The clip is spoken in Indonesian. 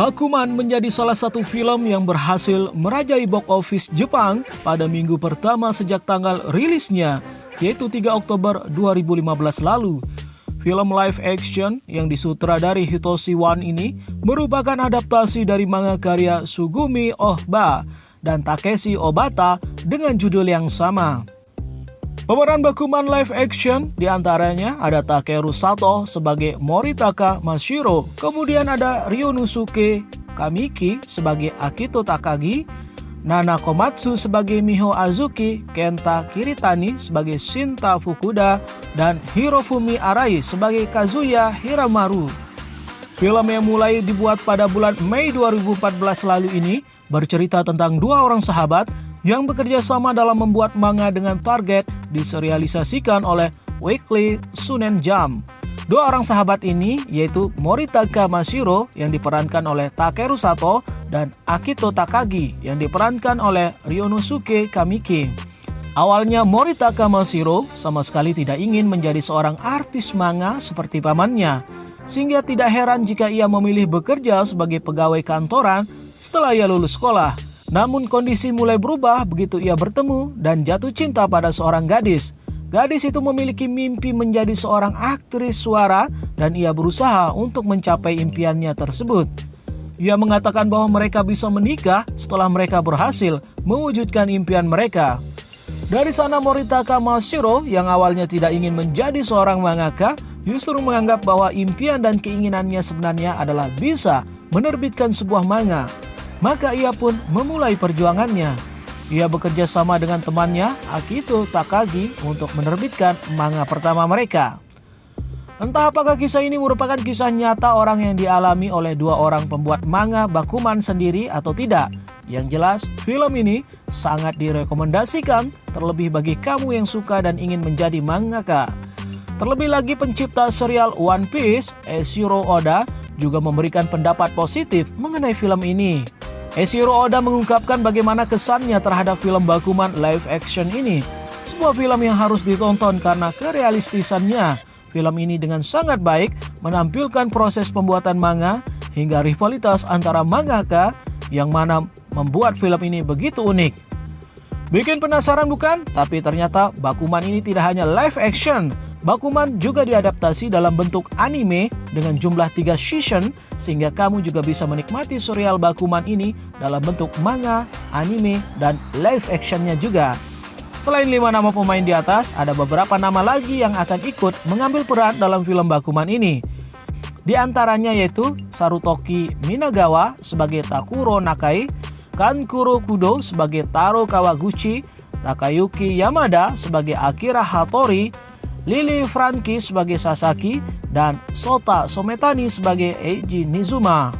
Bakuman menjadi salah satu film yang berhasil merajai box office Jepang pada minggu pertama sejak tanggal rilisnya, yaitu 3 Oktober 2015 lalu. Film live action yang disutradari Hitoshi Wan ini merupakan adaptasi dari manga karya Sugumi Ohba dan Takeshi Obata dengan judul yang sama. Pemeran Bakuman live action diantaranya ada Takeru Sato sebagai Moritaka Mashiro, kemudian ada Ryunosuke Kamiki sebagai Akito Takagi, Nana Komatsu sebagai Miho Azuki, Kenta Kiritani sebagai Shinta Fukuda, dan Hirofumi Arai sebagai Kazuya Hiramaru. Film yang mulai dibuat pada bulan Mei 2014 lalu ini bercerita tentang dua orang sahabat yang bekerja sama dalam membuat manga dengan target diserialisasikan oleh Weekly Shonen Jump. Dua orang sahabat ini yaitu Moritaka Mashiro yang diperankan oleh Takeru Sato dan Akito Takagi yang diperankan oleh Ryunosuke Kamiki. Awalnya Moritaka Mashiro sama sekali tidak ingin menjadi seorang artis manga seperti pamannya, sehingga tidak heran jika ia memilih bekerja sebagai pegawai kantoran setelah ia lulus sekolah. Namun kondisi mulai berubah begitu ia bertemu dan jatuh cinta pada seorang gadis. Gadis itu memiliki mimpi menjadi seorang aktris suara dan ia berusaha untuk mencapai impiannya tersebut. Ia mengatakan bahwa mereka bisa menikah setelah mereka berhasil mewujudkan impian mereka. Dari sana Moritaka Mashiro yang awalnya tidak ingin menjadi seorang mangaka justru menganggap bahwa impian dan keinginannya sebenarnya adalah bisa menerbitkan sebuah manga. Maka ia pun memulai perjuangannya. Ia bekerja sama dengan temannya Akito Takagi untuk menerbitkan manga pertama mereka. Entah apakah kisah ini merupakan kisah nyata orang yang dialami oleh dua orang pembuat manga Bakuman sendiri atau tidak. Yang jelas, film ini sangat direkomendasikan terlebih bagi kamu yang suka dan ingin menjadi mangaka. Terlebih lagi pencipta serial One Piece, Eiichiro Oda, juga memberikan pendapat positif mengenai film ini. Eiichiro Oda mengungkapkan bagaimana kesannya terhadap film Bakuman live action ini. Sebuah film yang harus ditonton karena kerealistisannya. Film ini dengan sangat baik menampilkan proses pembuatan manga hingga rivalitas antara mangaka yang mana membuat film ini begitu unik. Bikin penasaran bukan? Tapi ternyata Bakuman ini tidak hanya live action. Bakuman juga diadaptasi dalam bentuk anime dengan jumlah 3 season sehingga kamu juga bisa menikmati serial Bakuman ini dalam bentuk manga, anime, dan live actionnya juga. Selain 5 nama pemain di atas, ada beberapa nama lagi yang akan ikut mengambil peran dalam film Bakuman ini. Di antaranya yaitu Sarutoki Minagawa sebagai Takuro Nakai, Kankuro Kudo sebagai Taro Kawaguchi, Takayuki Yamada sebagai Akira Hattori, Lily Franky sebagai Sasaki, dan Sota Sometani sebagai Eiji Nizuma.